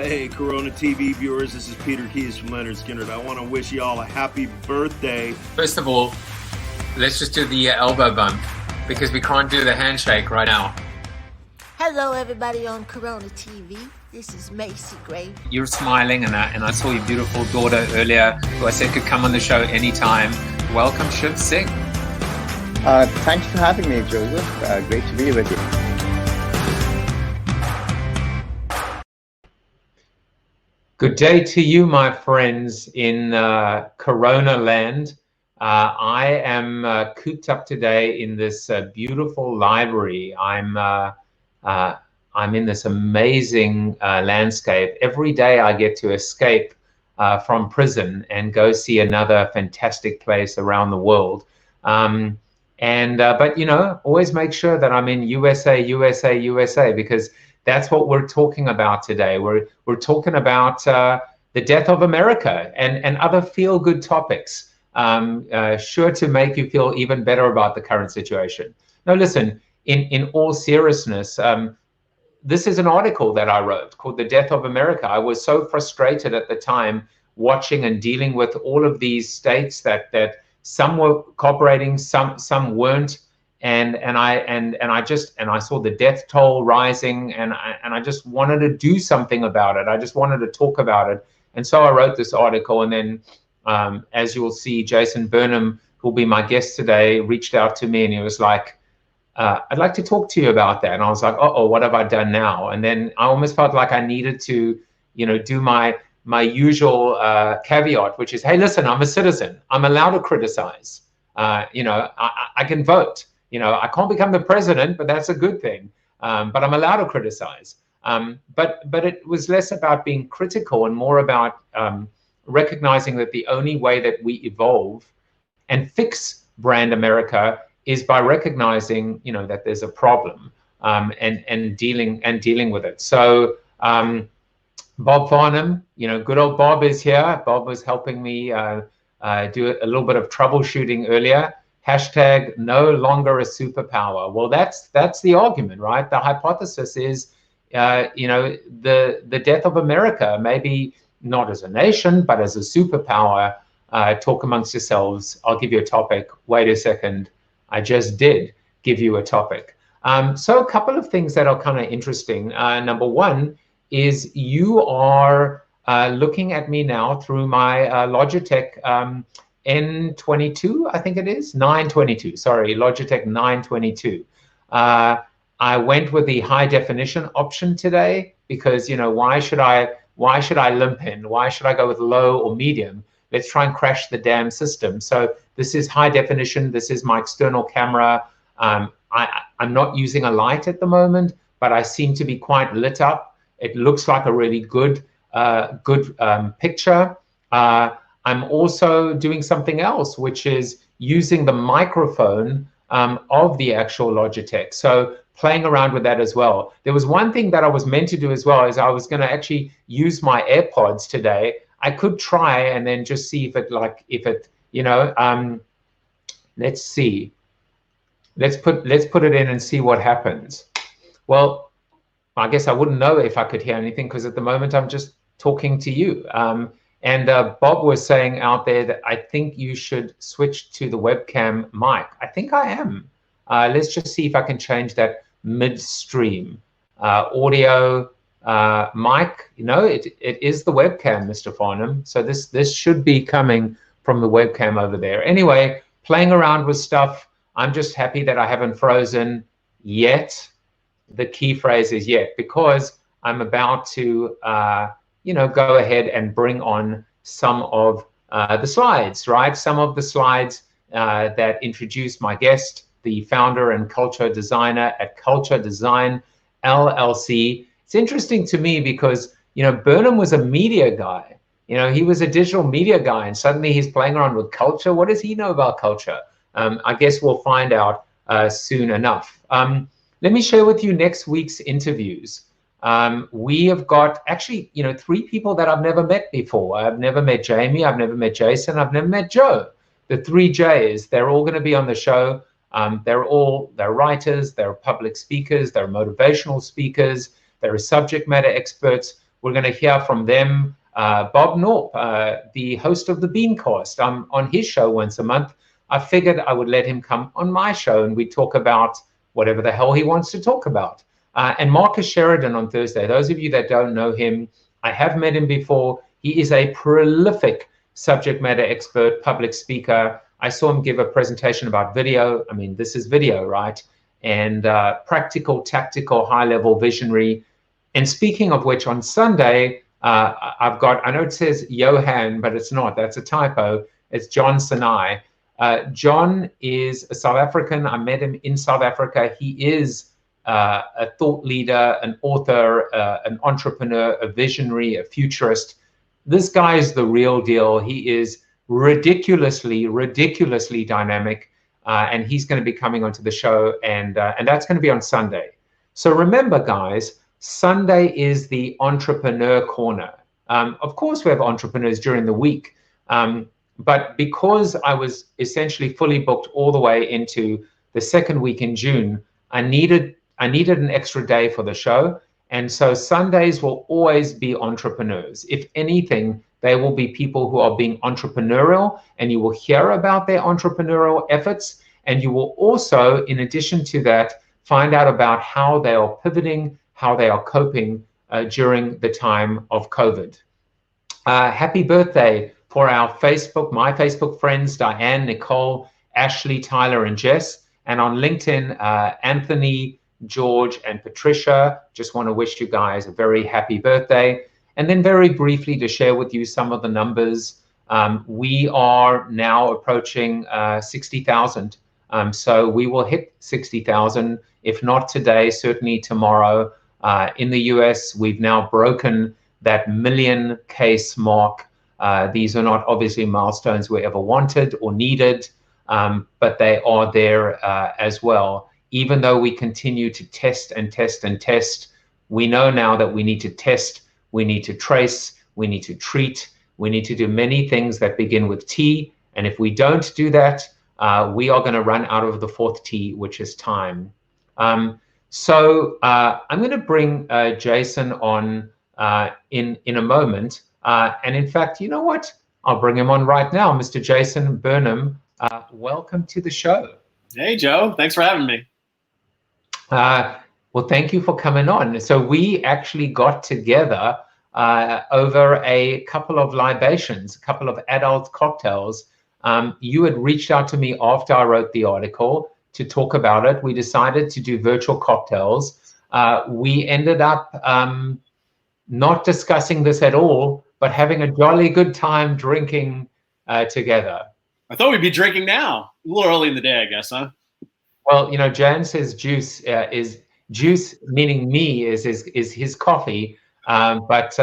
Hey, Corona TV viewers, this is Peter Keys from Leonard Skinner. I want to wish you all a happy birthday. First of all, let's just do the elbow bump because we can't do the handshake right now. Hello, everybody on Corona TV. This is Macy Gray. You're smiling, and I saw your beautiful daughter earlier, who I said could come on the show anytime. Welcome, Shiv Singh. Thanks for having me, Joseph. Great to be with you. Good day to you, my friends in Corona land. I am cooped up today in this beautiful library. I'm in this amazing landscape. Every day I get to escape from prison and go see another fantastic place around the world. But you know, always make sure that I'm in USA, because that's what we're talking about today. We're talking about the death of America and other feel-good topics, sure to make you feel even better about the current situation. Now, listen, in all seriousness, this is an article that I wrote called "The Death of America." I was so frustrated at the time watching and dealing with all of these states that some were cooperating, some weren't. And I saw the death toll rising, and I just wanted to do something about it. I just wanted to talk about it, and so I wrote this article. And then, as you'll see, Jason Burnham, who'll be my guest today, reached out to me, and he was like, "I'd like to talk to you about that." And I was like, "Uh-oh, what have I done now?" And then I almost felt like I needed to, you know, do my usual caveat, which is, "Hey, listen, I'm a citizen. I'm allowed to criticize. You know, I can vote. You know, I can't become the president, but that's a good thing. But I'm allowed to criticize." But it was less about being critical and more about recognizing that the only way that we evolve and fix brand America is by recognizing, you know, that there's a problem and dealing with it. So Bob Burnham, you know, good old Bob is here. Bob was helping me do a little bit of troubleshooting earlier. Hashtag no longer a superpower. Well, that's the argument, right? The hypothesis is, you know, the death of America, maybe not as a nation, but as a superpower. Talk amongst yourselves. I'll give you a topic. Wait a second. I just did give you a topic. So a couple of things that are kind of interesting. Number one is you are looking at me now through my Logitech N22, I think it is, 922, sorry, Logitech 922. I went with the high definition option today because, you know, why should I limp in? Why should I go with low or medium? Let's try and crash the damn system. So this is high definition. This is my external camera. I'm not using a light at the moment, but I seem to be quite lit up. It looks like a really good picture. I'm also doing something else, which is using the microphone of the actual Logitech. So playing around with that as well. There was one thing that I was meant to do as well, is I was going to actually use my AirPods today. I could try and then just see if it, you know, let's see. Let's put it in and see what happens. Well, I guess I wouldn't know if I could hear anything because at the moment I'm just talking to you. And Bob was saying out there that I think you should switch to the webcam mic. I think I am. Let's just see if I can change that midstream. Audio mic, you know, it is the webcam, Mr. Farnham. So this should be coming from the webcam over there. Anyway, playing around with stuff. I'm just happy that I haven't frozen yet. The key phrase is yet, because I'm about to you know, go ahead and bring on some of the slides, right? Some of the slides that introduce my guest, the founder and culture designer at Culture Design LLC. It's interesting to me because, you know, Burnham was a media guy. You know, he was a digital media guy, and suddenly he's playing around with culture. What does he know about culture? I guess we'll find out soon enough. Let me share with you next week's interviews. We have got actually, you know, 3 people that I've never met before. I've never met Jamie, I've never met Jason, I've never met Joe. The 3 J's, they're all going to be on the show. They're writers, they're public speakers, they're motivational speakers, they're subject matter experts. We're going to hear from them. Bob Knorp, the host of the Beancast, I'm on his show once a month. I figured I would let him come on my show and we talk about whatever the hell he wants to talk about. And Marcus Sheridan on Thursday. Those of you that don't know him, I have met him before. He is a prolific subject matter expert, public speaker. I saw him give a presentation about video. I mean, this is video, right? And practical, tactical, high-level visionary. And speaking of which, on Sunday, I've got, I know it says Johan, but it's not. That's a typo. It's John Sinai. John is a South African. I met him in South Africa. He is a thought leader, an author, an entrepreneur, a visionary, a futurist. This guy is the real deal. He is ridiculously dynamic, and he's going to be coming onto the show, and that's going to be on Sunday. So remember, guys, Sunday is the Entrepreneur Corner. Of course, we have entrepreneurs during the week, but because I was essentially fully booked all the way into the second week in June, I needed an extra day for the show. And so Sundays will always be entrepreneurs. If anything, they will be people who are being entrepreneurial, and you will hear about their entrepreneurial efforts. And you will also, in addition to that, find out about how they are pivoting, how they are coping during the time of COVID. Happy birthday for our my Facebook friends, Diane, Nicole, Ashley, Tyler, and Jess. And on LinkedIn, Anthony, George, and Patricia. Just want to wish you guys a very happy birthday. And then very briefly to share with you some of the numbers. We are now approaching 60,000. So we will hit 60,000, if not today, certainly tomorrow. In the US, we've now broken that 1 million case mark. These are not obviously milestones we ever wanted or needed, but they are there as well. Even though we continue to test and test and test, we know now that we need to test, we need to trace, we need to treat, we need to do many things that begin with T. And if we don't do that, we are going to run out of the fourth T, which is time. So I'm going to bring Jason on in a moment. And in fact, you know what? I'll bring him on right now. Mr. Jason Burnham, welcome to the show. Hey, Joe. Thanks for having me. Well, thank you for coming on. So we actually got together over a couple of libations, a couple of adult cocktails. You had reached out to me after I wrote the article to talk about it. We decided to do virtual cocktails. We ended up not discussing this at all, but having a jolly good time drinking together. I thought we'd be drinking now. A little early in the day, I guess, huh? Well, you know, Jan says juice is juice, meaning me is his coffee. But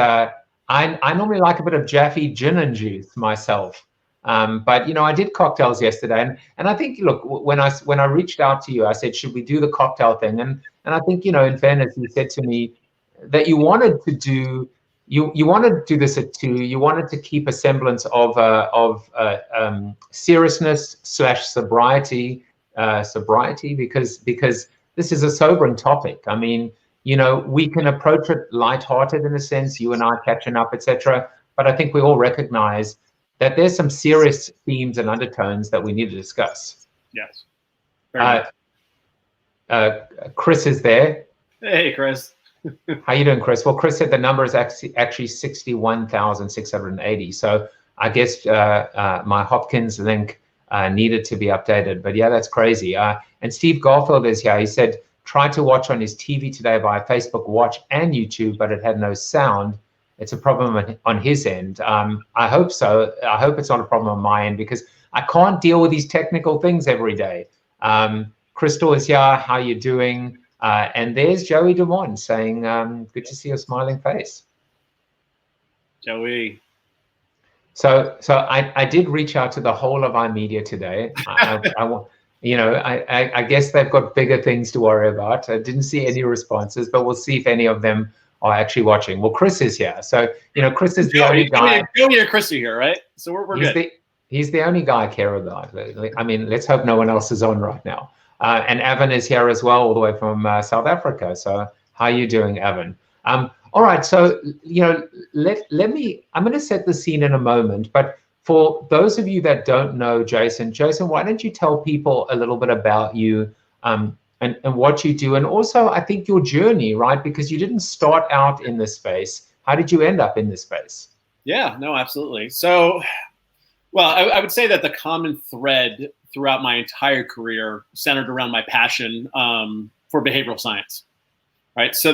I normally like a bit of Jaffe gin and juice myself. But you know, I did cocktails yesterday, and I think, look, when I reached out to you, I said, should we do the cocktail thing? And I think, you know, in fairness, you said to me that you wanted to do this at 2. You wanted to keep a semblance of seriousness / sobriety because this is a sobering topic. I mean, you know, we can approach it lighthearted in a sense, you and I catching up, etc. But I think we all recognize that there's some serious themes and undertones that we need to discuss. Yes. Chris is there. Hey, Chris. How you doing, Chris? Well, Chris said the number is actually 61,680. So I guess my Hopkins link needed to be updated. But yeah, that's crazy. And Steve Garfield is here. He said, tried to watch on his TV today via Facebook Watch and YouTube, but it had no sound. It's a problem on his end. I hope so. I hope it's not a problem on my end because I can't deal with these technical things every day. Crystal is here. How you doing? And there's Joey DeMond saying, good to see your smiling face. Joey. So I did reach out to the whole of iMedia today. I guess they've got bigger things to worry about. I didn't see any responses, but we'll see if any of them are actually watching. Well, Chris is here. So, you know, Chris is the only guy. Joey or Chris are here, right? So we're good. He's the only guy I care about. I mean, let's hope no one else is on right now. And Evan is here as well, all the way from South Africa. So how are you doing, Evan? All right, so I'm going to set the scene in a moment, but for those of you that don't know Jason, why don't you tell people a little bit about you, and what you do, and also I think your journey, right? Because you didn't start out in this space. How did you end up in this space? Yeah, no, absolutely. So, well, I would say that the common thread throughout my entire career centered around my passion for behavioral science. Right. So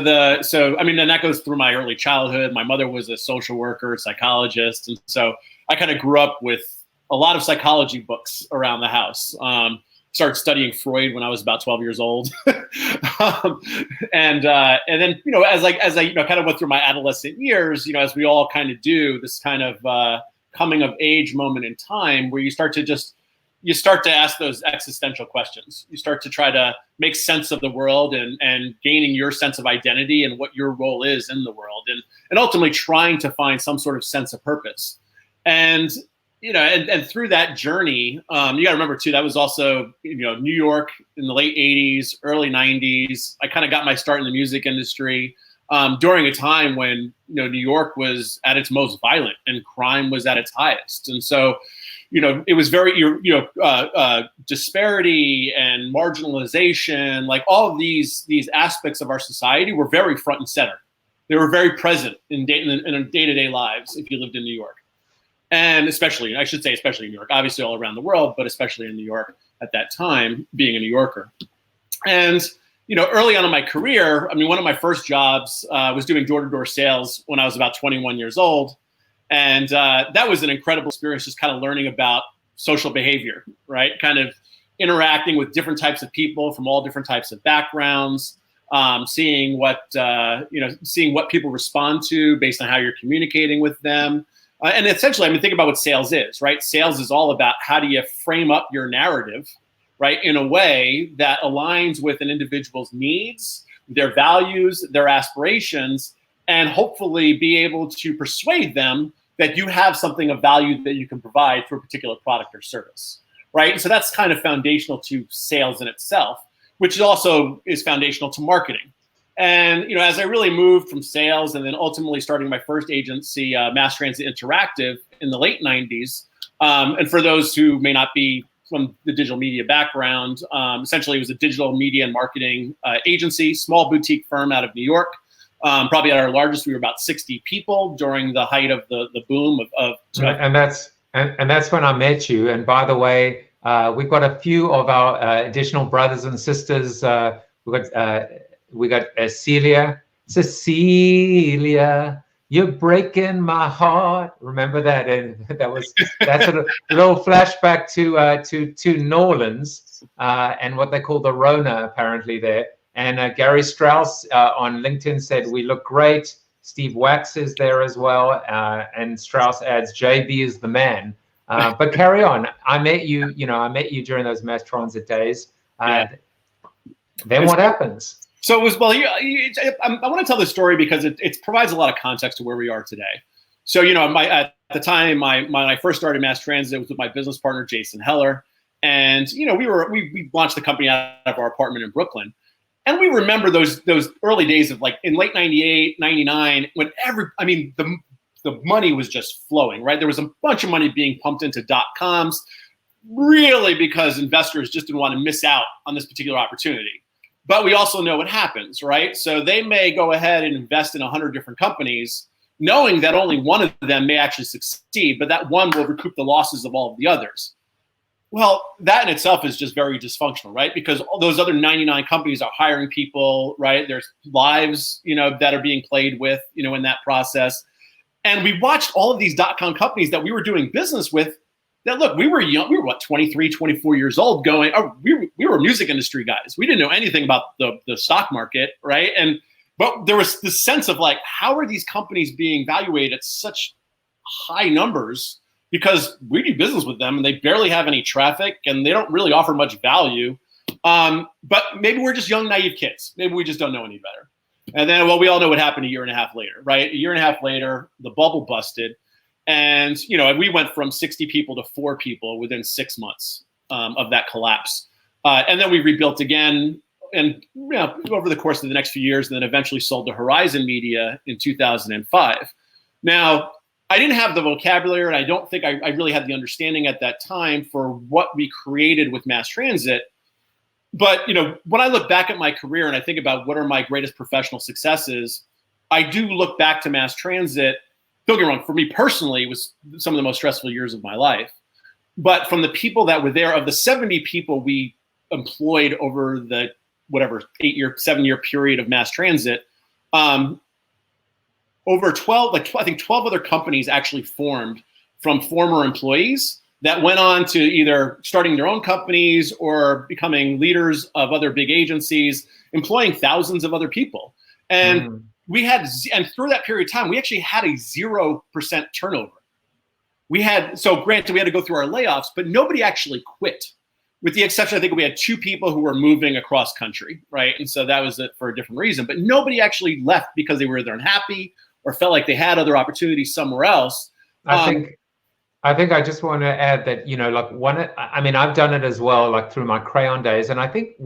I mean, and that goes through my early childhood. My mother was a social worker, psychologist. And so I kind of grew up with a lot of psychology books around the house. Started studying Freud when I was about 12 years old. And then, as I kind of went through my adolescent years, as we all kind of do, this kind of coming of age moment in time where you start to ask those existential questions. You start to try to make sense of the world and gaining your sense of identity and what your role is in the world, and ultimately trying to find some sort of sense of purpose. And and through that journey, you got to remember too, that was also New York in the late 80s, early 90s. I kind of got my start in the music industry during a time when New York was at its most violent and crime was at its highest, and so. It was very, disparity and marginalization, like all of these aspects of our society were very front and center. They were very present in day-to-day lives if you lived in New York. And especially in New York, obviously all around the world, but especially in New York at that time, being a New Yorker. And, early on in my career, I mean, one of my first jobs was doing door-to-door sales when I was about 21 years old. And that was an incredible experience, just kind of learning about social behavior, right? Kind of interacting with different types of people from all different types of backgrounds, seeing what people respond to based on how you're communicating with them. And essentially, I mean, think about what sales is, right? Sales is all about how do you frame up your narrative, right, in a way that aligns with an individual's needs, their values, their aspirations, and hopefully be able to persuade them that you have something of value that you can provide for a particular product or service, right? And so that's kind of foundational to sales in itself, which also is foundational to marketing. And as I really moved from sales and then ultimately starting my first agency, Mass Transit Interactive, in the late 90s, and for those who may not be from the digital media background, essentially it was a digital media and marketing agency, small boutique firm out of New York. Probably at our largest, we were about 60 people during the height of the boom of and that's when I met you. And by the way, we've got a few of our additional brothers and sisters. We got Cecilia, you're breaking my heart. Remember that? And that's a little flashback to New Orleans and what they call the Rona apparently there. And Gary Strauss on LinkedIn said, we look great. Steve Wax is there as well. And Strauss adds, JB is the man. But carry on. I met you during those mass transit days. Then what happens? So it was, I want to tell this story because it provides a lot of context to where we are today. So, at the time, when I first started mass transit, it was with my business partner, Jason Heller. And, we launched the company out of our apartment in Brooklyn. And we remember those early days of in late 98, 99, when the money was just flowing, right? There was a bunch of money being pumped into .coms, really because investors just didn't want to miss out on this particular opportunity. But we also know what happens, right? So they may go ahead and invest in 100 different companies, knowing that only one of them may actually succeed, but that one will recoup the losses of all of the others. Well, that in itself is just very dysfunctional, right? Because all those other 99 companies are hiring people, right? There's lives, that are being played with, in that process. And we watched all of these .com companies that we were doing business with that, look, we were young, we were 23, 24 years old going, we were music industry guys. We didn't know anything about the stock market, right? But there was this sense of how are these companies being valuated at such high numbers? Because we do business with them and they barely have any traffic and they don't really offer much value. But maybe we're just young, naive kids. Maybe we just don't know any better. And then, we all know what happened a year and a half later, right? A year and a half later, the bubble busted. And, we went from 60 people to 4 people within 6 months of that collapse. And then we rebuilt again and over the course of the next few years, and then eventually sold to Horizon Media in 2005. Now, I didn't have the vocabulary, and I don't think I really had the understanding at that time for what we created with mass transit. But when I look back at my career and I think about what are my greatest professional successes, I do look back to mass transit. Don't get me wrong, for me personally, it was some of the most stressful years of my life. But from the people that were there, of the 70 people we employed over the 7-year period of mass transit, over 12, I think 12 other companies actually formed from former employees that went on to either starting their own companies or becoming leaders of other big agencies, employing thousands of other people. And we had, and through that period of time, we actually had a 0% turnover. So granted, we had to go through our layoffs, but nobody actually quit. With the exception, I think we had 2 people who were moving across country, right? And so that was it for a different reason. But nobody actually left because they were either unhappy or felt like they had other opportunities somewhere else. I think I just want to add that, I've done it as well, like through my crayon days. And I think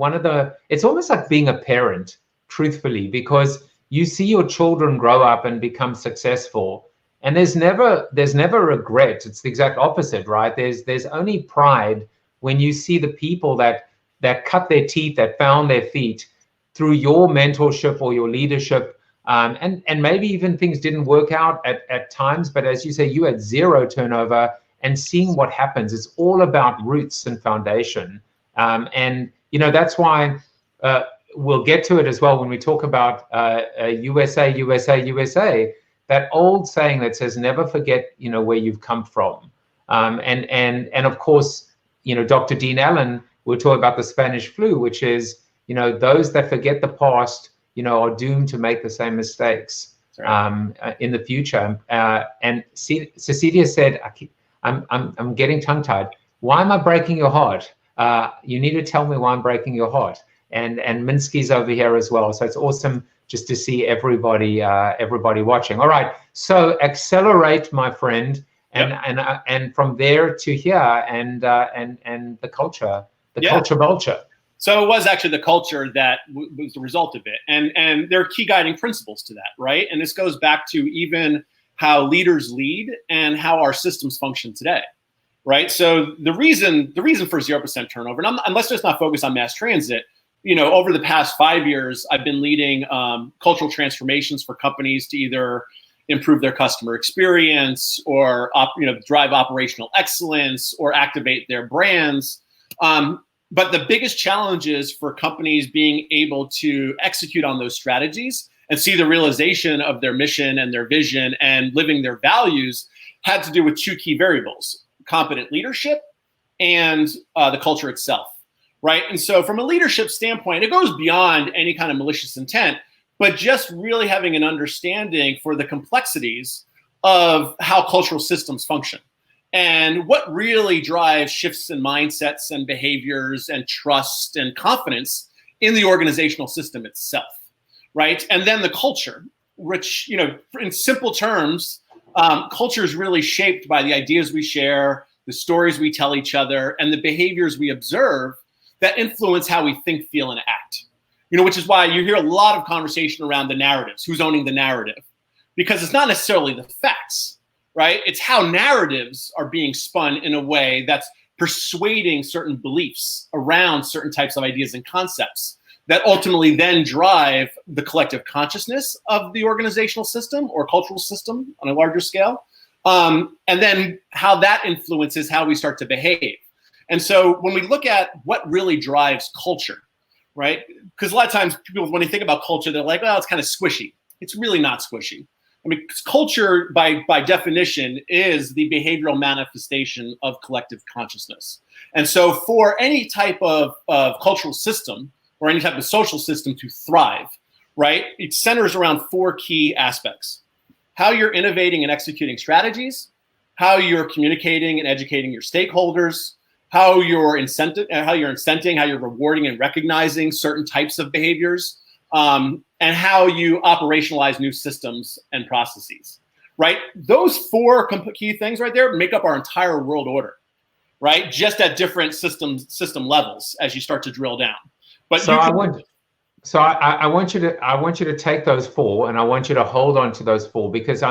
it's almost like being a parent, truthfully, because you see your children grow up and become successful, and there's never regret. It's the exact opposite, right? There's only pride when you see the people that cut their teeth, that found their feet through your mentorship or your leadership. And maybe even things didn't work out at times, but as you say, you had 0 turnover, and seeing what happens. It's all about roots and foundation. And that's why we'll get to it as well when we talk about USA. That old saying that says, never forget, where you've come from. And of course, Dr. Dean Allen will talk about the Spanish flu, which is, those that forget the past, are doomed to make the same mistakes in the future. And Cecilia said, I'm getting tongue-tied. Why am I breaking your heart? You need to tell me why I'm breaking your heart. And Minsky's over here as well. So it's awesome just to see everybody watching. All right, so accelerate, my friend, and from there to here, and the culture, culture vulture. So it was actually the culture that was the result of it. And there are key guiding principles to that, right? And this goes back to even how leaders lead and how our systems function today, right? So the reason for 0% turnover, and let's just not focus on mass transit, over the past 5 years, I've been leading cultural transformations for companies to either improve their customer experience or drive operational excellence or activate their brands. But the biggest challenges for companies being able to execute on those strategies and see the realization of their mission and their vision and living their values had to do with 2 key variables: competent leadership and the culture itself, right? And so from a leadership standpoint, it goes beyond any kind of malicious intent, but just really having an understanding for the complexities of how cultural systems function. And what really drives shifts in mindsets and behaviors and trust and confidence in the organizational system itself, right? And then the culture, which, in simple terms, culture is really shaped by the ideas we share, the stories we tell each other, and the behaviors we observe that influence how we think, feel, and act. Which is why you hear a lot of conversation around the narratives, who's owning the narrative, because it's not necessarily the facts. Right? It's how narratives are being spun in a way that's persuading certain beliefs around certain types of ideas and concepts that ultimately then drive the collective consciousness of the organizational system or cultural system on a larger scale. And then how that influences how we start to behave. And so when we look at what really drives culture, right? Because a lot of times people, when they think about culture, they're like, well, it's kind of squishy. It's really not squishy. Culture, by definition, is the behavioral manifestation of collective consciousness. And so for any type of cultural system or any type of social system to thrive, right, it centers around 4 key aspects: how you're innovating and executing strategies, how you're communicating and educating your stakeholders, how you're incenting, how you're rewarding and recognizing certain types of behaviors, and how you operationalize new systems and processes, right? Those 4 key things right there make up our entire world order, right? Just at different system levels as you start to drill down. But so So I want you to take those four, and I want you to hold on to those four, because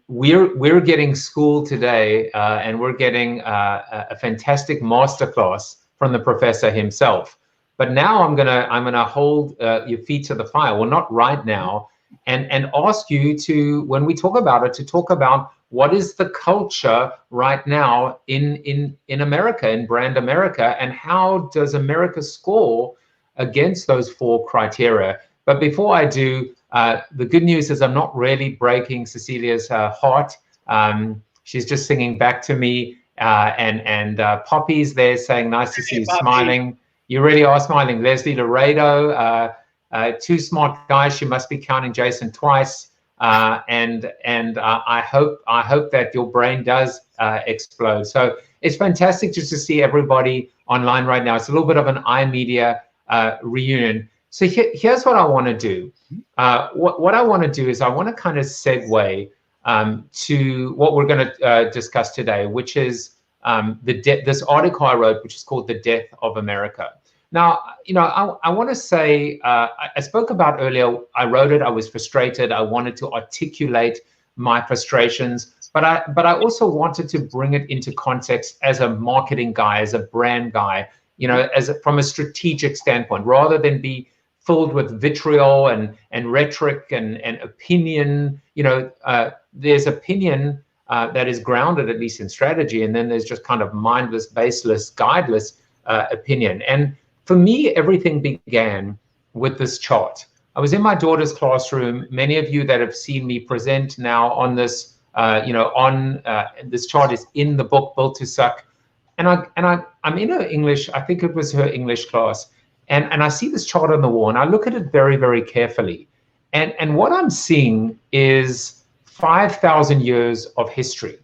we're getting schooled today, and we're getting a fantastic masterclass from the professor himself. But now I'm gonna hold your feet to the fire. Well, not right now, and ask you to, when we talk about it, to talk about what is the culture right now in America, in brand America, and how does America score against those four criteria. But before I do, the good news is I'm not really breaking Cecilia's heart. She's just singing back to me, and Poppy's there saying, nice to see you smiling. You really are smiling. Leslie Laredo, two smart guys. She must be counting Jason twice. And I hope that your brain does explode. So it's fantastic just to see everybody online right now. It's a little bit of an iMedia reunion. So here's what I want to do. What I want to do is I want to kind of segue to what we're going to discuss today, which is this article I wrote, which is called "The Death of America." Now, I want to say, I spoke about earlier, I wrote it, I was frustrated, I wanted to articulate my frustrations, but I also wanted to bring it into context as a marketing guy, as a brand guy, from a strategic standpoint, rather than be filled with vitriol and rhetoric and opinion. There's opinion that is grounded, at least in strategy, and then there's just kind of mindless, baseless, guideless opinion. And for me, everything began with this chart. I was in my daughter's classroom. Many of you that have seen me present now on this, this chart is in the book Built to Suck. And I'm in her English, I think it was her English class, and I see this chart on the wall, and I look at it very, very carefully. And what I'm seeing is 5,000 years of history,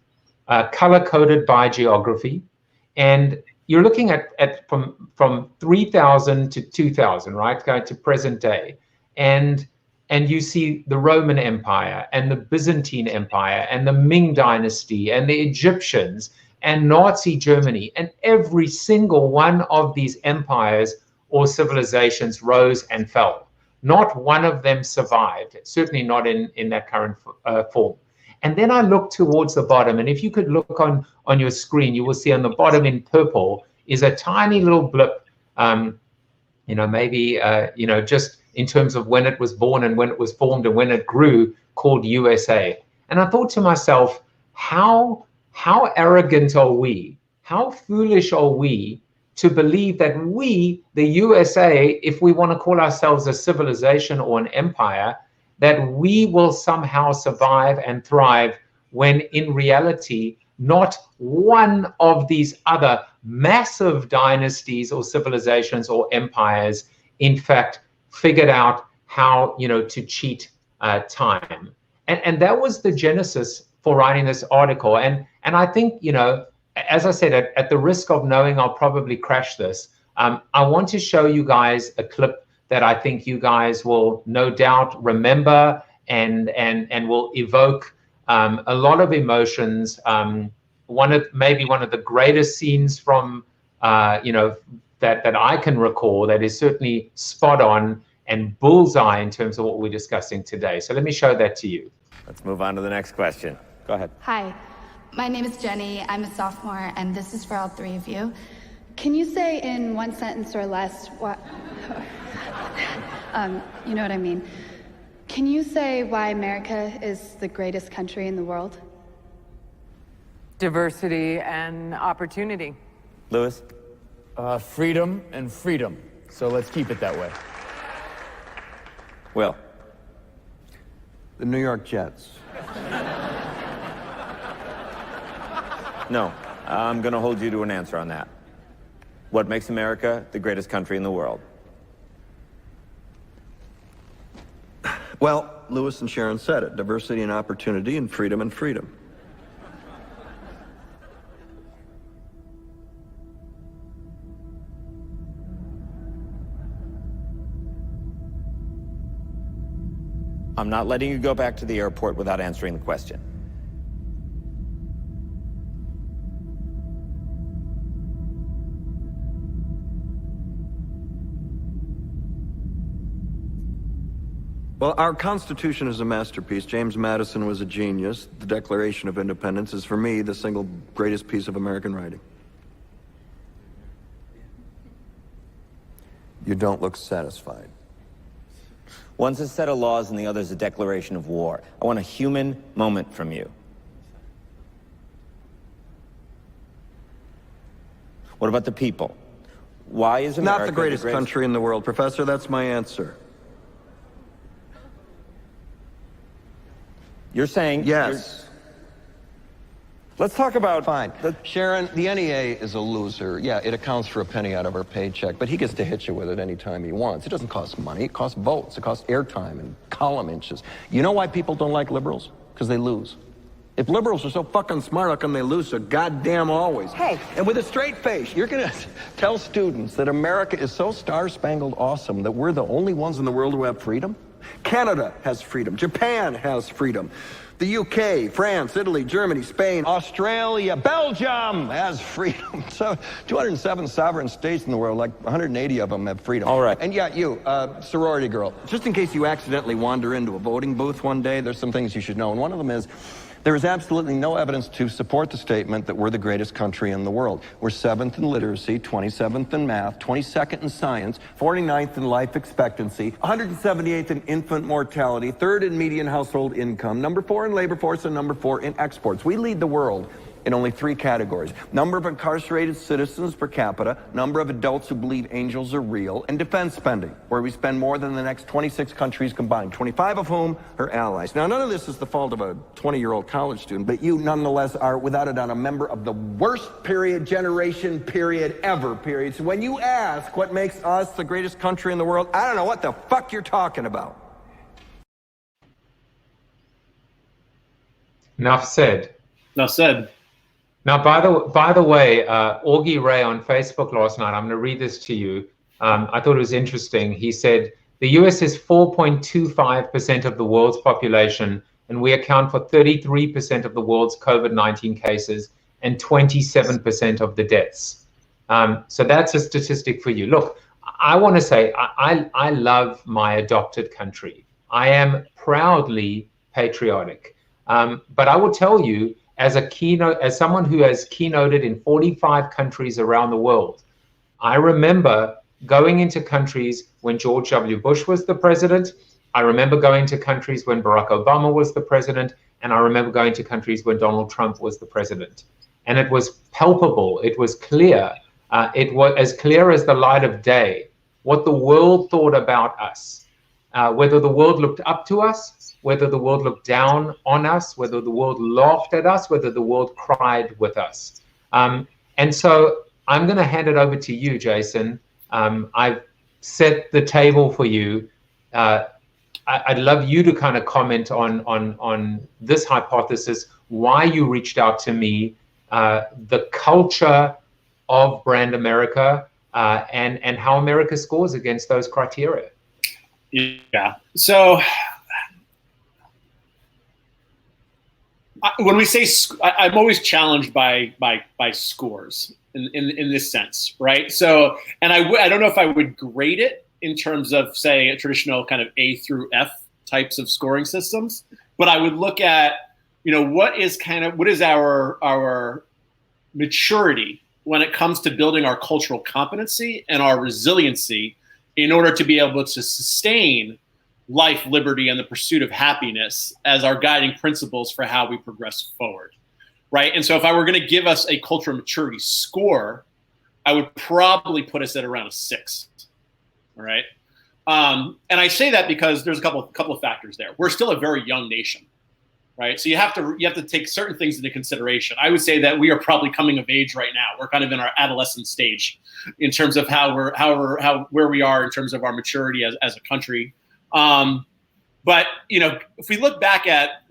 color-coded by geography. And you're looking at from 3,000 to 2,000, right, going to present day. And you see the Roman Empire and the Byzantine Empire and the Ming Dynasty and the Egyptians and Nazi Germany. And every single one of these empires or civilizations rose and fell. Not one of them survived, certainly not in that current form. And then I look towards the bottom, and if you could look on your screen, you will see on the bottom in purple is a tiny little blip, maybe, just in terms of when it was born and when it was formed and when it grew, called USA. And I thought to myself, how arrogant are we? How foolish are we to believe that we, the USA, if we want to call ourselves a civilization or an empire, that we will somehow survive and thrive, when in reality, not one of these other massive dynasties or civilizations or empires, in fact, figured out how, to cheat time. And that was the genesis for writing this article. And I think, as I said, at the risk of knowing I'll probably crash this, I want to show you guys a clip that I think you guys will no doubt remember and will evoke a lot of emotions. Maybe one of the greatest scenes from that I can recall, that is certainly spot on and bullseye in terms of what we're discussing today. So let me show that to you. Let's move on to the next question. Go ahead. Hi, my name is Jenny. I'm a sophomore, and this is for all three of you. Can you say in one sentence or less what? You know what I mean. Can you say why America is the greatest country in the world? Diversity and opportunity. Lewis? Freedom and freedom. So let's keep it that way. Will? The New York Jets. No, I'm going to hold you to an answer on that. What makes America the greatest country in the world? Well, Lewis and Sharon said it. Diversity and opportunity and freedom and freedom. I'm not letting you go back to the airport without answering the question. Well, our Constitution is a masterpiece. James Madison was a genius. The Declaration of Independence is, for me, the single greatest piece of American writing. You don't look satisfied. One's a set of laws and the other's a declaration of war. I want a human moment from you. What about the people? Why is America not the greatest country in the world, Professor? That's my answer. You're saying... Yes. Let's talk about... Fine. Sharon, the NEA is a loser. Yeah, it accounts for a penny out of our paycheck, but he gets to hit you with it anytime he wants. It doesn't cost money. It costs votes. It costs airtime and column inches. You know why people don't like liberals? Because they lose. If liberals are so fucking smart, how come they lose so goddamn always? Hey. And with a straight face, you're going to tell students that America is so star-spangled awesome that we're the only ones in the world who have freedom? Canada has freedom. Japan has freedom. The UK, France, Italy, Germany, Spain, Australia, Belgium has freedom. So 207 sovereign states in the world, like 180 of them have freedom. All right. And yeah, you, sorority girl, just in case you accidentally wander into a voting booth one day, there's some things you should know. And one of them is, there is absolutely no evidence to support the statement that we're the greatest country in the world. We're 7th in literacy, 27th in math, 22nd in science, 49th in life expectancy, 178th in infant mortality, 3rd in median household income, number 4 in labor force, and number 4 in exports. We lead the world in only 3 categories: number of incarcerated citizens per capita, number of adults who believe angels are real, and defense spending, where we spend more than the next 26 countries combined, 25 of whom are allies. Now, none of this is the fault of a 20-year-old college student, but you nonetheless are, without a doubt, a member of the worst generation ever. So when you ask what makes us the greatest country in the world, I don't know what the fuck you're talking about. Enough said. Enough said. Now, by the way, Augie Ray on Facebook last night, I'm going to read this to you. I thought it was interesting. He said, the US is 4.25% of the world's population, and we account for 33% of the world's COVID-19 cases and 27% of the deaths. So that's a statistic for you. Look, I want to say I love my adopted country. I am proudly patriotic. But I will tell you, as someone who has keynoted in 45 countries around the world, I remember going into countries when George W. Bush was the president. I remember going to countries when Barack Obama was the president. And I remember going to countries when Donald Trump was the president. And it was palpable. It was clear. It was as clear as the light of day what the world thought about us, whether the world looked up to us, whether the world looked down on us, whether the world laughed at us, whether the world cried with us. And so I'm going to hand it over to you, Jason. I've set the table for you. I'd love you to kind of comment on this hypothesis, why you reached out to me, the culture of brand America, and how America scores against those criteria. Yeah. So when we say, I'm always challenged by scores in this sense, right? So, and I don't know if I would grade it in terms of, say, a traditional kind of A through F types of scoring systems, but I would look at, what is our maturity when it comes to building our cultural competency and our resiliency in order to be able to sustain life, liberty, and the pursuit of happiness as our guiding principles for how we progress forward, right? And so if I were going to give us a cultural maturity score, I would probably put us at around a 6, all right? And I say that because there's a couple of factors there. We're still a very young nation, right? So you have to take certain things into consideration. I would say that we are probably coming of age right now. We're kind of in our adolescent stage in terms of where we are in terms of our maturity as a country. But if we look back at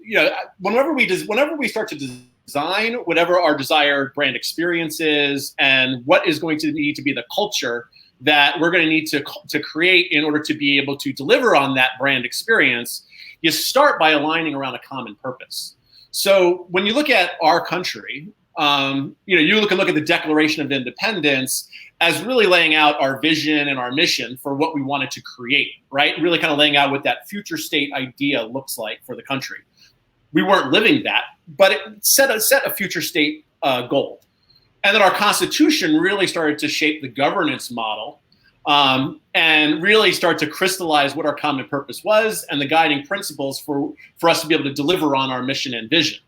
whenever we start to design whatever our desired brand experience is and what is going to need to be the culture that we're going to need to create in order to be able to deliver on that brand experience, you start by aligning around a common purpose. So when you look at our country, You can look at the Declaration of Independence as really laying out our vision and our mission for what we wanted to create, right? Really kind of laying out what that future state idea looks like for the country. We weren't living that, but it set a future state goal. And then our Constitution really started to shape the governance model and really start to crystallize what our common purpose was and the guiding principles for us to be able to deliver on our mission and vision.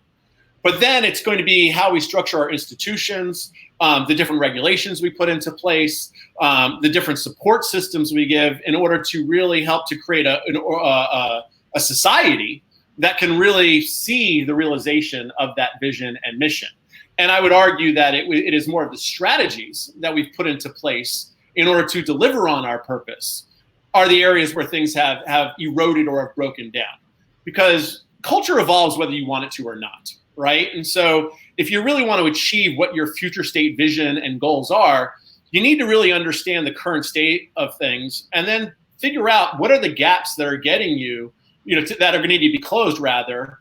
But then it's going to be how we structure our institutions, the different regulations we put into place, the different support systems we give in order to really help to create a society that can really see the realization of that vision and mission. And I would argue that it is more of the strategies that we've put into place in order to deliver on our purpose are the areas where things have eroded or have broken down. Because culture evolves whether you want it to or not, right? And so if you really want to achieve what your future state vision and goals are, you need to really understand the current state of things and then figure out what are the gaps that are getting you, that are going to need to be closed rather,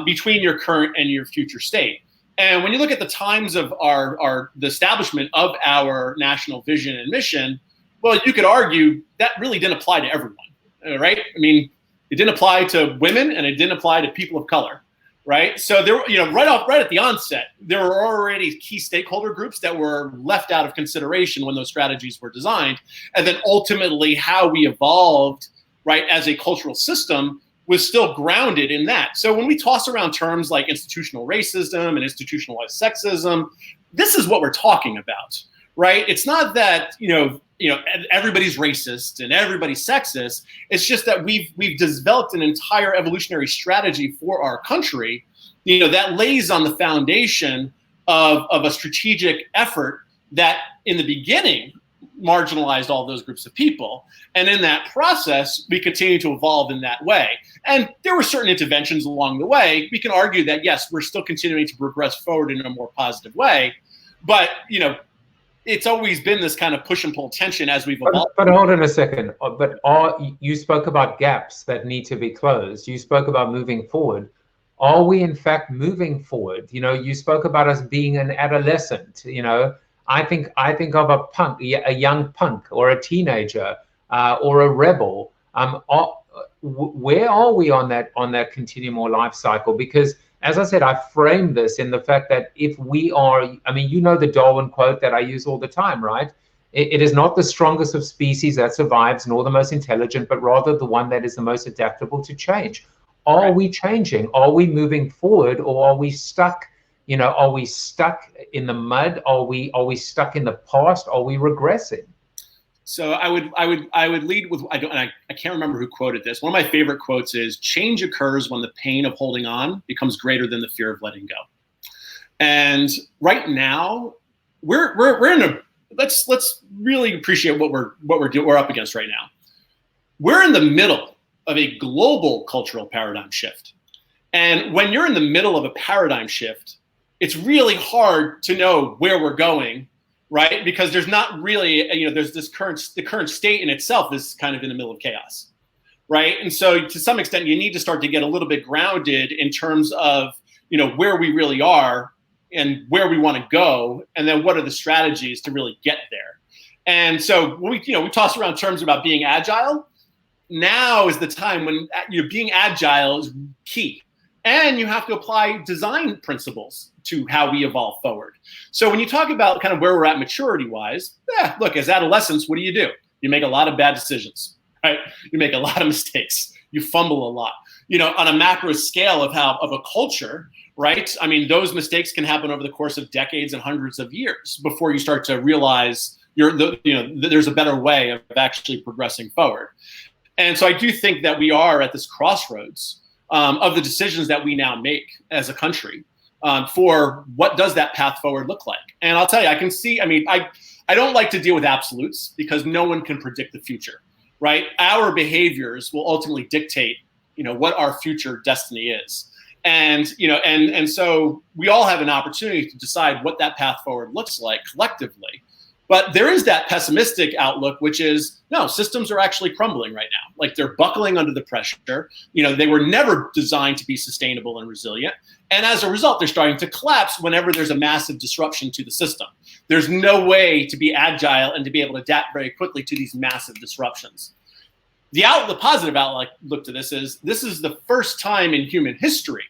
between your current and your future state. And when you look at the times of the establishment of our national vision and mission, well, you could argue that really didn't apply to everyone, right? I mean, it didn't apply to women and it didn't apply to people of color, right? So there, right at the onset, there were already key stakeholder groups that were left out of consideration when those strategies were designed. And then ultimately how we evolved, right, as a cultural system was still grounded in that. So when we toss around terms like institutional racism and institutionalized sexism, this is what we're talking about, right? It's not that, everybody's racist and everybody's sexist. It's just that we've developed an entire evolutionary strategy for our country, that lays on the foundation of a strategic effort that in the beginning marginalized all those groups of people. And in that process, we continue to evolve in that way. And there were certain interventions along the way. We can argue that, yes, we're still continuing to progress forward in a more positive way. But, it's always been this kind of push and pull tension as we've evolved. But hold on a second. You spoke about gaps that need to be closed. You spoke about moving forward. Are we in fact moving forward? You spoke about us being an adolescent. I think of a punk, a young punk, or a teenager, or a rebel. Where are we on that continuum or life cycle? Because, as I said, I frame this in the fact that if we are, the Darwin quote that I use all the time, right? It is not the strongest of species that survives, nor the most intelligent, but rather the one that is the most adaptable to change. Are we changing? Are we moving forward, or are we stuck? Are we stuck in the mud? Are we stuck in the past? Are we regressing? So I would lead with, I can't remember who quoted this. One of my favorite quotes is, change occurs when the pain of holding on becomes greater than the fear of letting go. And right now we're in a, let's really appreciate what we're up against right now. We're in the middle of a global cultural paradigm shift. And when you're in the middle of a paradigm shift, it's really hard to know where we're going, right? Because there's not really, there's the current state in itself is kind of in the middle of chaos, right? And so to some extent, you need to start to get a little bit grounded in terms of, where we really are and where we want to go, and then what are the strategies to really get there. And so when we toss around terms about being agile, now is the time when being agile is key. And you have to apply design principles to how we evolve forward. So when you talk about kind of where we're at maturity-wise, look, as adolescents, what do? You make a lot of bad decisions, right? You make a lot of mistakes. You fumble a lot. On a macro scale of a culture, right? I mean, those mistakes can happen over the course of decades and hundreds of years before you start to realize there's a better way of actually progressing forward. And so I do think that we are at this crossroads of the decisions that we now make as a country for what does that path forward look like. And I'll tell you, I can see, I don't like to deal with absolutes because no one can predict the future, right? Our behaviors will ultimately dictate, what our future destiny is. And, and so we all have an opportunity to decide what that path forward looks like collectively. But there is that pessimistic outlook, which is, no, systems are actually crumbling right now. Like they're buckling under the pressure. You know, they were never designed to be sustainable and resilient. And as a result, they're starting to collapse whenever there's a massive disruption to the system. There's no way to be agile and to be able to adapt very quickly to these massive disruptions. The positive outlook to this is the first time in human history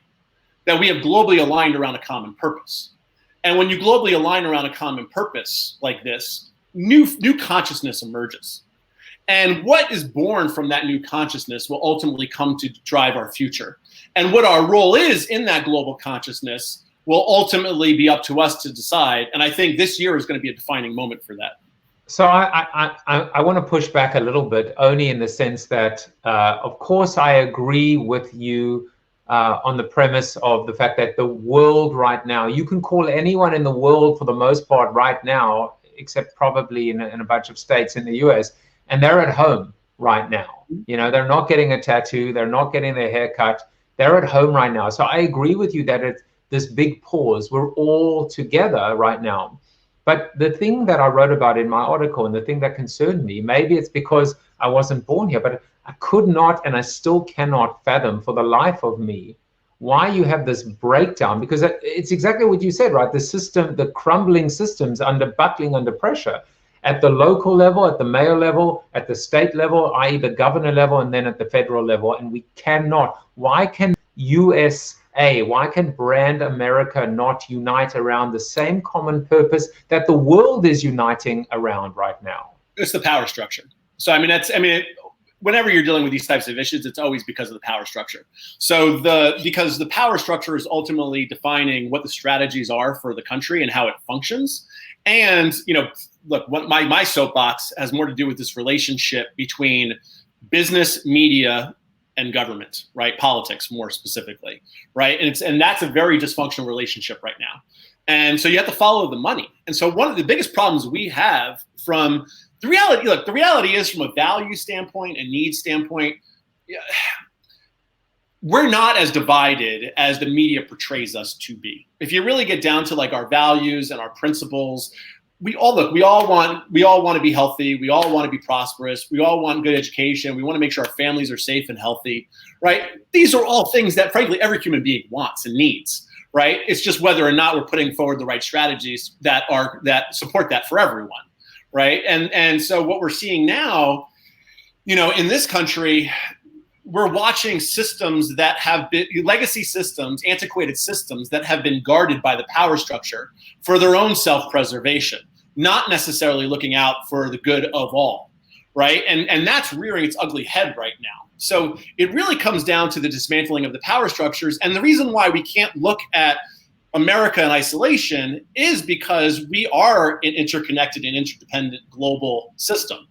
that we have globally aligned around a common purpose. And when you globally align around a common purpose like this, new consciousness emerges. And what is born from that new consciousness will ultimately come to drive our future. And what our role is in that global consciousness will ultimately be up to us to decide. And I think this year is going to be a defining moment for that. So I want to push back a little bit, only in the sense that, of course, I agree with you on the premise of the fact that the world right now, you can call anyone in the world for the most part right now, except probably in a bunch of states in the US, and they're at home right now. You know, they're not getting a tattoo, they're not getting their hair cut, they're at home right now. So I agree with you that it's this big pause. We're all together right now. But the thing that I wrote about in my article, and the thing that concerned me, maybe it's because I wasn't born here, but I could not, and I still cannot fathom for the life of me, why you have this breakdown, because it's exactly what you said, right? The system, the crumbling systems buckling under pressure at the local level, at the mayor level, at the state level, i.e. the governor level, and then at the federal level. And we cannot, why can why can brand America not unite around the same common purpose that the world is uniting around right now? It's the power structure. So, whenever you're dealing with these types of issues, it's always because of the power structure. So because the power structure is ultimately defining what the strategies are for the country and how it functions. And, you know, look, what my soapbox has more to do with this relationship between business, media, and government, right? Politics, more specifically, right? And that's a very dysfunctional relationship right now. And so you have to follow the money. And so one of the biggest problems we have from the reality is, from a value standpoint and needs standpoint, we're not as divided as the media portrays us to be. If you really get down to like our values and our principles, we all want to be healthy. We all want to be prosperous. We all want good education. We want to make sure our families are safe and healthy, right? These are all things that, frankly, every human being wants and needs, right? It's just whether or not we're putting forward the right strategies that support that for everyone, right? And so what we're seeing now, you know, in this country, we're watching systems that have been legacy systems, antiquated systems that have been guarded by the power structure for their own self-preservation, not necessarily looking out for the good of all, right? And that's rearing its ugly head right now. So it really comes down to the dismantling of the power structures. And the reason why we can't look at America in isolation is because we are an interconnected and interdependent global system.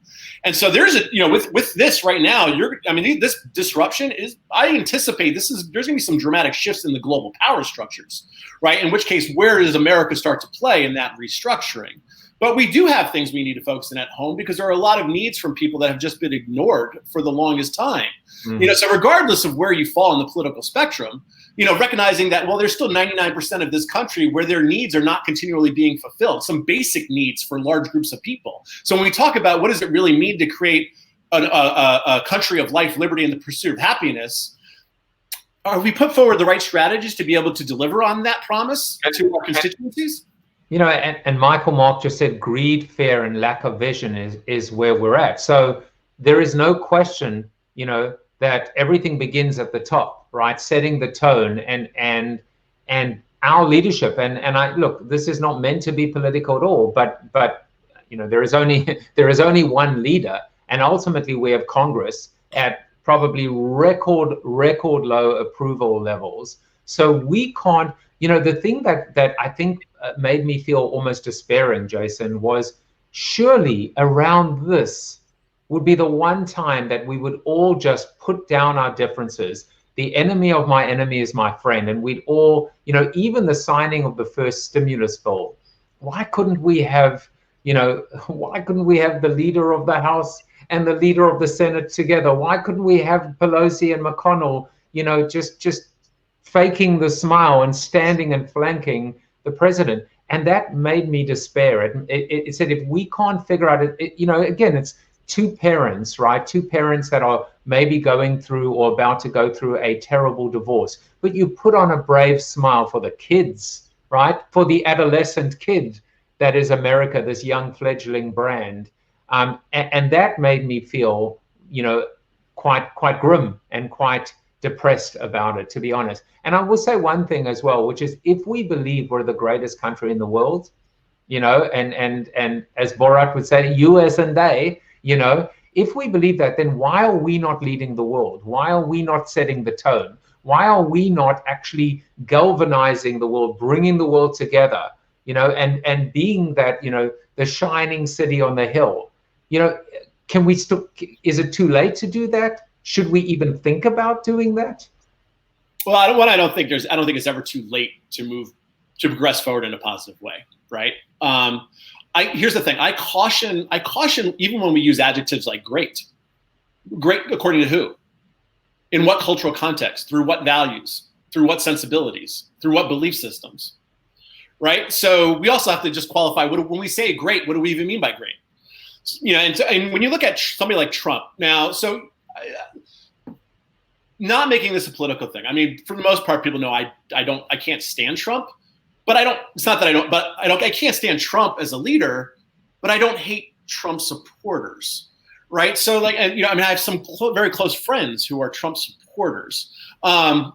And so there's with this right now, this disruption is, I anticipate there's going to be some dramatic shifts in the global power structures, right? In which case, where does America start to play in that restructuring? But we do have things we need to focus on at home, because there are a lot of needs from people that have just been ignored for the longest time. Mm-hmm. You know, so regardless of where you fall in the political spectrum, you know, recognizing that, well, there's still 99% of this country where their needs are not continually being fulfilled, some basic needs for large groups of people. So when we talk about what does it really mean to create a country of life, liberty, and the pursuit of happiness, are we put forward the right strategies to be able to deliver on that promise to our constituencies? You know, and Michael Mark just said greed, fear, and lack of vision is where we're at. So there is no question, you know, that everything begins at the top, right? Setting the tone and our leadership. And I look, this is not meant to be political at all, but you know, there is only one leader, and ultimately we have Congress at probably record low approval levels. So we can't, you know, the thing that I think made me feel almost despairing, Jason, was surely around this would be the one time that we would all just put down our differences. The enemy of my enemy is my friend. And we'd all, you know, even the signing of the first stimulus bill, why couldn't we have the leader of the House and the leader of the Senate together? Why couldn't we have Pelosi and McConnell, you know, just faking the smile and standing and flanking the president? And that made me despair. It said, if we can't figure out it, you know, again, it's two parents, right? Two parents that are maybe going through or about to go through a terrible divorce, but you put on a brave smile for the kids, right? For the adolescent kid that is America, this young fledgling brand. And that made me feel, you know, quite grim and quite depressed about it, to be honest. And I will say one thing as well, which is, if we believe we're the greatest country in the world, you know, and as Borat would say, US and they, you know, if we believe that, then why are we not leading the world? Why are we not setting the tone? Why are we not actually galvanizing the world, bringing the world together, you know, and being that, you know, the shining city on the hill? You know, can we still, is it too late to do that? Should we even think about doing that? Well, I don't think it's ever too late to progress forward in a positive way, right? Here's the thing. I caution even when we use adjectives like great. Great according to who? In what cultural context? Through what values? Through what sensibilities? Through what belief systems? Right? So we also have to just qualify, when we say great, what do we even mean by great? You know, and when you look at somebody like Trump now, so not making this a political thing. I mean, for the most part, people know I can't stand Trump, but it's not that I can't stand Trump as a leader, but I don't hate Trump supporters, right? So like, you know, I mean, I have some very close friends who are Trump supporters.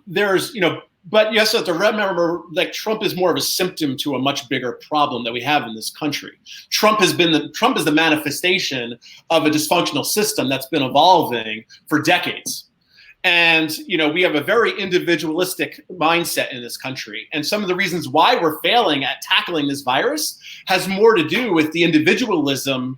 There's, you know, but you also have to remember, like, Trump is more of a symptom to a much bigger problem that we have in this country. Trump is the manifestation of a dysfunctional system that's been evolving for decades. And, you know, we have a very individualistic mindset in this country. And some of the reasons why we're failing at tackling this virus has more to do with the individualism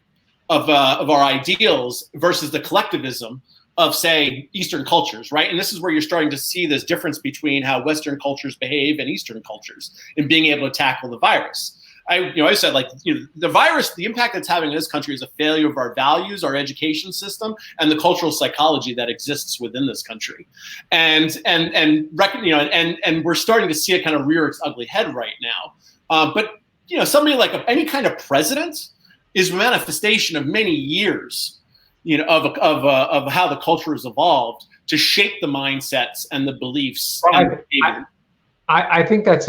of our ideals versus the collectivism of, say, Eastern cultures, right? And this is where you're starting to see this difference between how Western cultures behave and Eastern cultures in being able to tackle the virus. I said, like, you know, the virus, the impact it's having in this country is a failure of our values, our education system, and the cultural psychology that exists within this country. And we're starting to see it kind of rear its ugly head right now. But, you know, somebody like any kind of president is a manifestation of many years, you know, of how the culture has evolved to shape the mindsets and the beliefs. Well, I think that's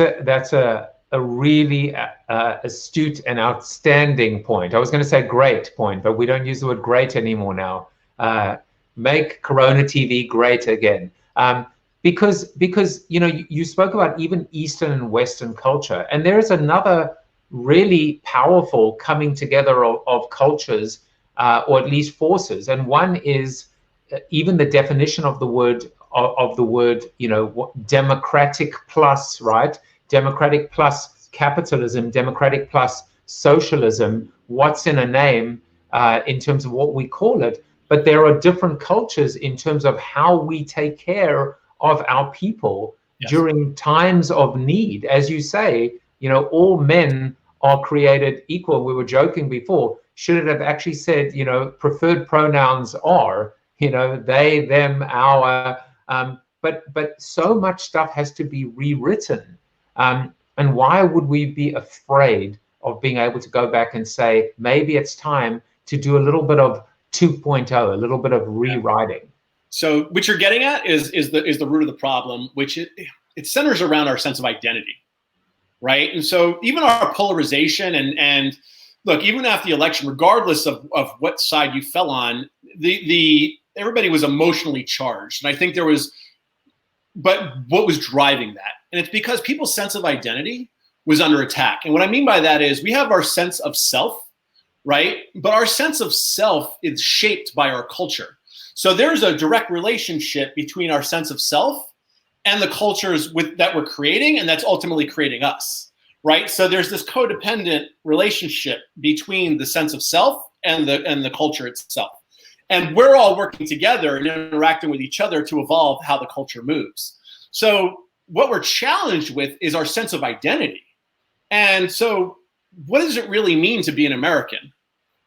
a really astute and outstanding point. I was going to say great point, but we don't use the word great anymore now. Make Corona TV great again. Because you know, you spoke about even Eastern and Western culture, and there is another really powerful coming together of cultures, or at least forces. And one is even the definition of the word, you know, democratic plus, right? Democratic plus capitalism, democratic plus socialism, what's in a name in terms of what we call it. But there are different cultures in terms of how we take care of our people. Yes. During times of need. As you say, you know, all men are created equal. We were joking before. Should it have actually said, you know, preferred pronouns are, you know, they, them, our, but so much stuff has to be rewritten. And why would we be afraid of being able to go back and say, maybe it's time to do a little bit of 2.0, a little bit of rewriting? So what you're getting at is the root of the problem, which it centers around our sense of identity, right? And so even our polarization and look, even after the election, regardless of what side you fell on, everybody was emotionally charged. And I think but what was driving that? And it's because people's sense of identity was under attack. And what I mean by that is we have our sense of self, right? But our sense of self is shaped by our culture. So there's a direct relationship between our sense of self and the cultures that we're creating, and that's ultimately creating us, right? So there's this codependent relationship between the sense of self and the culture itself. And we're all working together and interacting with each other to evolve how the culture moves. So what we're challenged with is our sense of identity. And so what does it really mean to be an American,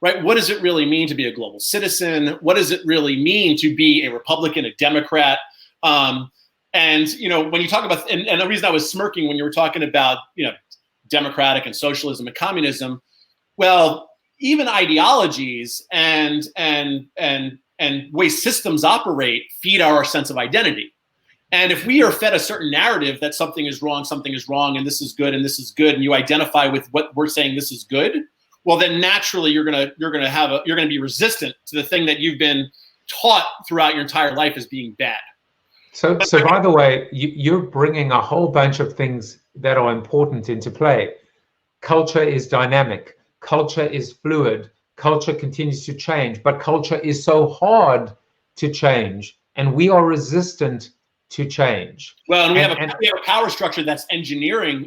right? What does it really mean to be a global citizen? What does it really mean to be a Republican, a Democrat? And, you know, when you talk about, and the reason I was smirking when you were talking about, you know, democratic and socialism and communism. Well, even ideologies and way systems operate feed our sense of identity. And if we are fed a certain narrative that something is wrong, and this is good, and you identify with what we're saying this is good, well, then naturally you're gonna be resistant to the thing that you've been taught throughout your entire life as being bad. So by the way, you're bringing a whole bunch of things that are important into play. Culture is dynamic. Culture is fluid. Culture continues to change, but culture is so hard to change, and we are resistant to change. Well, and we have a power structure that's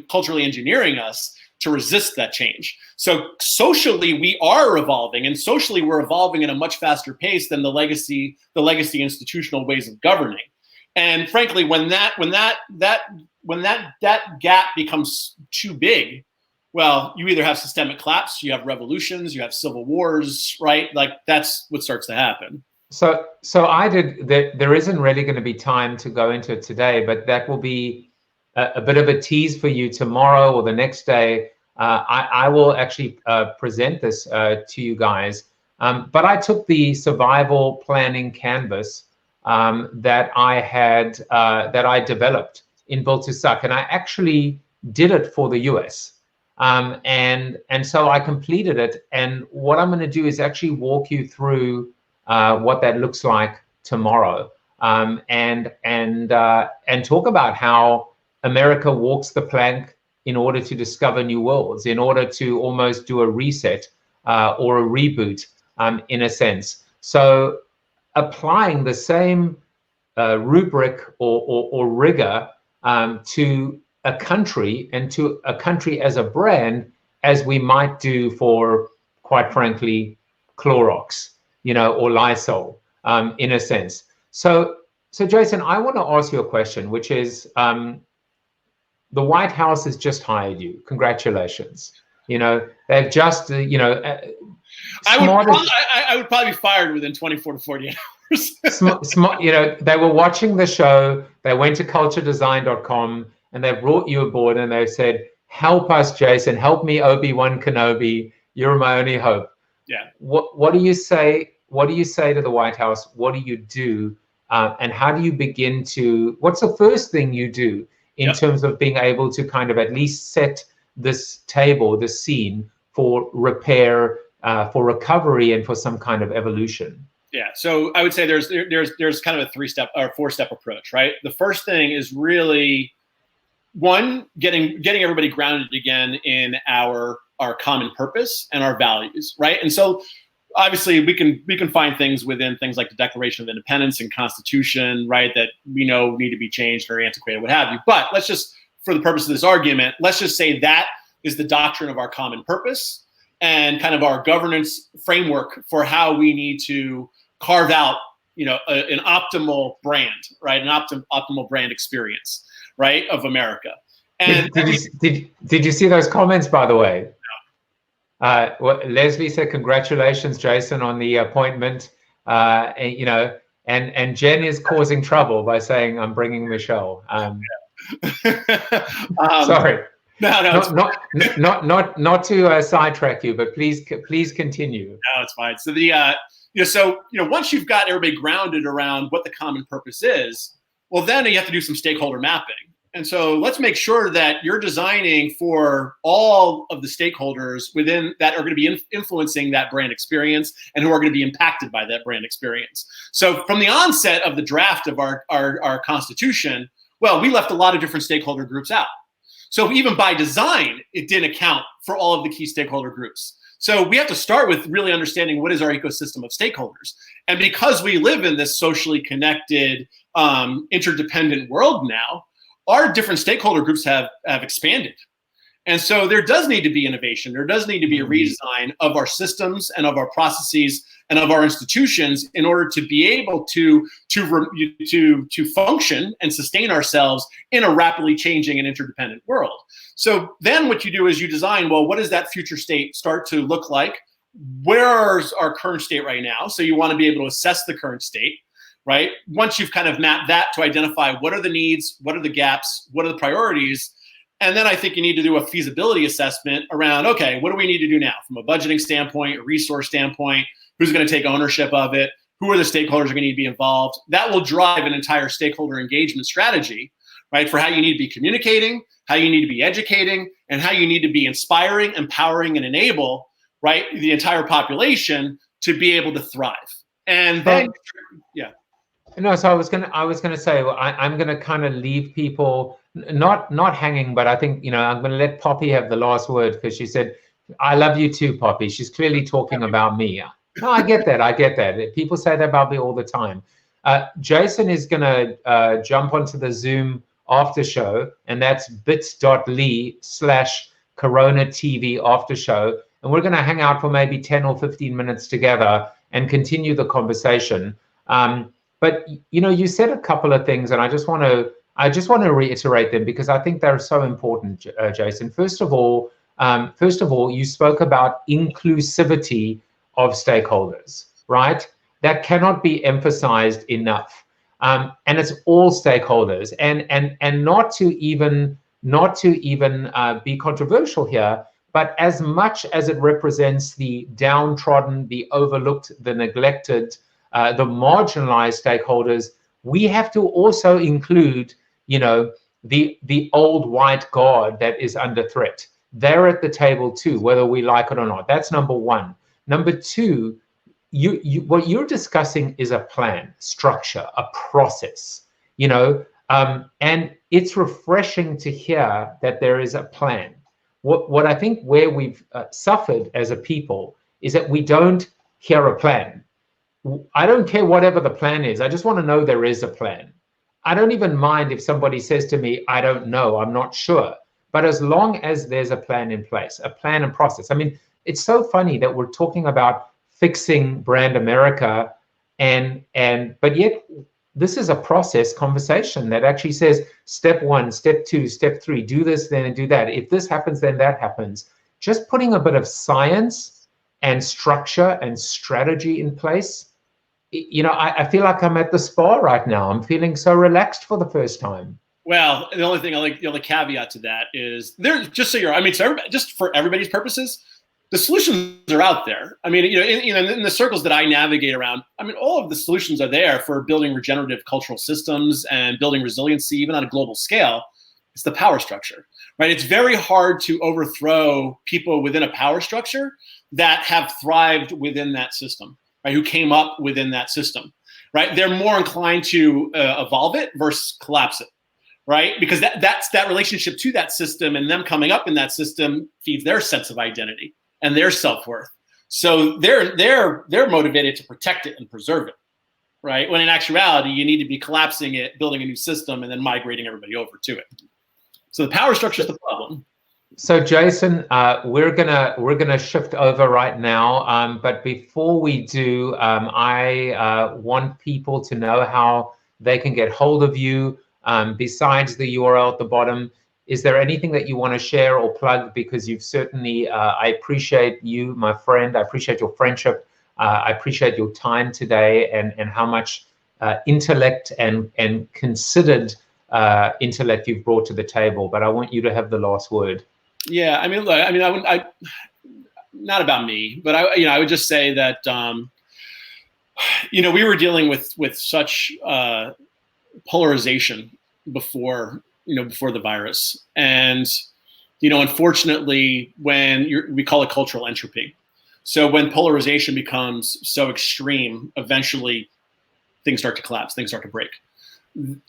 culturally engineering us to resist that change. So socially, we are evolving, and socially, we're evolving at a much faster pace than the legacy institutional ways of governing. And frankly, when that gap becomes too big, well, you either have systemic collapse, you have revolutions, you have civil wars, right? Like that's what starts to happen. So there isn't really going to be time to go into it today, but that will be a bit of a tease for you tomorrow or the next day. I will actually present this to you guys. But I took the survival planning canvas that I developed in Built to Suck, and I actually did it for the US. And so I completed it, and what I'm going to do is actually walk you through what that looks like tomorrow, and talk about how America walks the plank in order to discover new worlds, in order to almost do a reset or a reboot, in a sense. So applying the same rubric or rigor to a country, and to a country as a brand, as we might do for, quite frankly, Clorox, or Lysol, in a sense. So Jason, I want to ask you a question, which is, the White House has just hired you. Congratulations. They've just, I would probably be fired within 24 to 48 hours. They were watching the show. They went to culturedesign.com and they brought you aboard and they said, "Help us, Jason. Help me, Obi-Wan Kenobi. You're my only hope." Yeah. What do you say? What do you say to the White House? What do you do? And how do you begin to? What's the first thing you do in terms of being able to kind of at least set this table, this scene for repair, for recovery, and for some kind of evolution? Yeah, so I would say there's kind of a 3-step or 4-step approach, right? The first thing is really, one, getting everybody grounded again in our common purpose and our values, right? And so obviously we can find things within things like the Declaration of Independence and Constitution, right, that we know need to be changed or antiquated, what have you. But let's just, for the purpose of this argument, let's just say that is the doctrine of our common purpose and kind of our governance framework for how we need to carve out, an optimal brand, right, an optimal brand experience, right, of America. And did you see those comments, by the way? Leslie said, "Congratulations, Jason, on the appointment." And Jen is causing trouble by saying, "I'm bringing Michelle." Sorry. No, not to sidetrack you, but please continue. No, it's fine. So once you've got everybody grounded around what the common purpose is, well, then you have to do some stakeholder mapping. And so let's make sure that you're designing for all of the stakeholders within that are going to be influencing that brand experience and who are going to be impacted by that brand experience. So from the onset of the draft of our Constitution, well, we left a lot of different stakeholder groups out. So even by design, it didn't account for all of the key stakeholder groups. So we have to start with really understanding what is our ecosystem of stakeholders. And because we live in this socially connected, interdependent world now, our different stakeholder groups have expanded. And so there does need to be innovation. There does need to be a redesign of our systems and of our processes and of our institutions in order to be able to function and sustain ourselves in a rapidly changing and interdependent world. So then what you do is you design, well, what does that future state start to look like? Where's our current state right now? So you want to be able to assess the current state, right? Once you've kind of mapped that to identify what are the needs, what are the gaps, what are the priorities, And then I think you need to do a feasibility assessment around, okay, what do we need to do now from a budgeting standpoint, a resource standpoint? Who's going to take ownership of it? Who are the stakeholders who are going to need to be involved? That will drive an entire stakeholder engagement strategy, right, for how you need to be communicating, how you need to be educating, and how you need to be inspiring, empowering, and enable, right, the entire population to be able to thrive. And then, yeah. No, so I was gonna say, well, I'm gonna kind of leave people not hanging, but I think, you know, I'm gonna let Poppy have the last word, because she said, "I love you too, Poppy." She's clearly talking about me. No, I get that. I get that. People say that about me all the time. Jason is gonna jump onto the Zoom after show, and that's bit.ly/CoronaTV after show, and we're gonna hang out for maybe 10 or 15 minutes together and continue the conversation. But you know, you said a couple of things, and I just want to reiterate them because I think they're so important, Jason. First of all, you spoke about inclusivity of stakeholders, right? That cannot be emphasized enough, and it's all stakeholders. And not to even be controversial here, but as much as it represents the downtrodden, the overlooked, the neglected, the marginalized stakeholders, we have to also include, you know, the old white guard that is under threat. They're at the table too, whether we like it or not. That's number one. Number two, what you're discussing is a plan, structure, a process, you know, and it's refreshing to hear that there is a plan. What I think where we've suffered as a people is that we don't hear a plan. I don't care whatever the plan is. I just want to know there is a plan. I don't even mind if somebody says to me, I don't know, I'm not sure. But as long as there's a plan in place, a plan and process. I mean, it's so funny that we're talking about fixing brand America, but yet this is a process conversation that actually says step 1, step 2, step 3, do this, then do that. If this happens, then that happens. Just putting a bit of science and structure and strategy in place. You know, I feel like I'm at the spa right now. I'm feeling so relaxed for the first time. Well, the only thing the only caveat to that is there, just so you're, I mean, so just for everybody's purposes, the solutions are out there. I mean, you know, in the circles that I navigate around, I mean, all of the solutions are there for building regenerative cultural systems and building resiliency, even on a global scale. It's the power structure, right? It's very hard to overthrow people within a power structure that have thrived within that system, right? Who came up within that system, right? They're more inclined to evolve it versus collapse it, right? Because that's that relationship to that system, and them coming up in that system feeds their sense of identity and their self-worth. So they're motivated to protect it and preserve it, right? When in actuality, you need to be collapsing it, building a new system, and then migrating everybody over to it. So the power structure is the problem. So Jason, we're gonna shift over right now. But before we do, I want people to know how they can get hold of you. Besides the URL at the bottom, is there anything that you want to share or plug? Because you've certainly, I appreciate you, my friend. I appreciate your friendship. I appreciate your time today and how much intellect and considered intellect you've brought to the table. But I want you to have the last word. Yeah, I mean, look, I mean, not about me, but I would just say that, you know, we were dealing with such polarization before the virus, and you know, unfortunately, when we call it cultural entropy. So when polarization becomes so extreme, eventually things start to collapse, things start to break,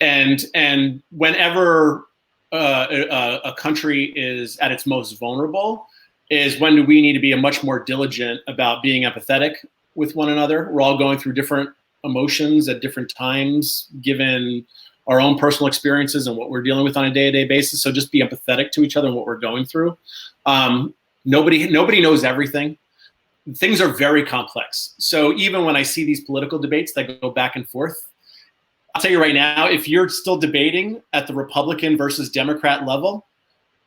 and whenever a country is at its most vulnerable is when we need to be much more diligent about being empathetic with one another. We're all going through different emotions at different times, given our own personal experiences and what we're dealing with on a day-to-day basis. So just be empathetic to each other and what we're going through. Nobody knows everything. Things are very complex. So even when I see these political debates that go back and forth, I'll tell you right now, if you're still debating at the Republican versus Democrat level,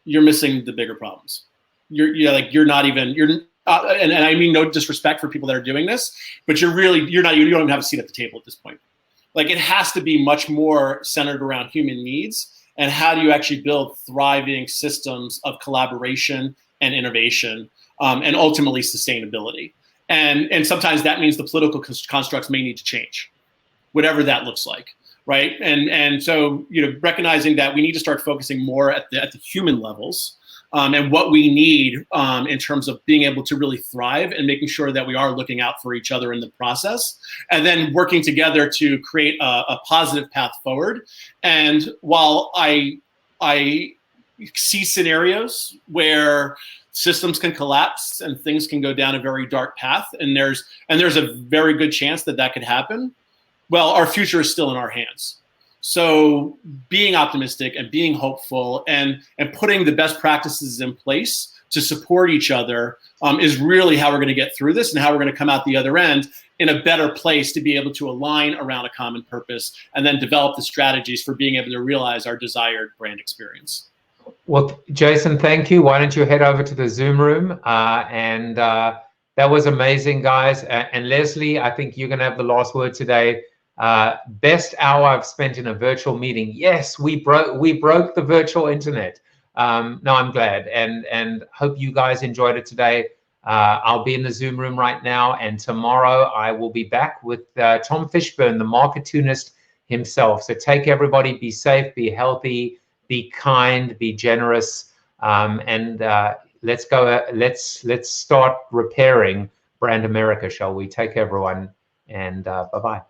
you're missing the bigger problems. And I mean no disrespect for people that are doing this, but you don't even have a seat at the table at this point. Like, it has to be much more centered around human needs and how do you actually build thriving systems of collaboration and innovation, and ultimately sustainability. And sometimes that means the political constructs may need to change, whatever that looks like, right? And so, recognizing that we need to start focusing more at the human levels, and what we need in terms of being able to really thrive and making sure that we are looking out for each other in the process, and then working together to create a positive path forward. And while I see scenarios where systems can collapse and things can go down a very dark path, and there's a very good chance that could happen, well, our future is still in our hands. So being optimistic and being hopeful and putting the best practices in place to support each other is really how we're going to get through this, and how we're going to come out the other end in a better place to be able to align around a common purpose and then develop the strategies for being able to realize our desired brand experience. Well, Jason, thank you. Why don't you head over to the Zoom room? That was amazing, guys. And Leslie, I think you're going to have the last word today. Best hour I've spent in a virtual meeting. Yes, we broke the virtual internet. No, I'm glad, and hope you guys enjoyed it today. I'll be in the Zoom room right now, and tomorrow I will be back with Tom Fishburne, the marketunist himself. So take everybody, be safe, be healthy, be kind, be generous, and let's go. Let's start repairing brand America, shall we? Take everyone, and bye-bye.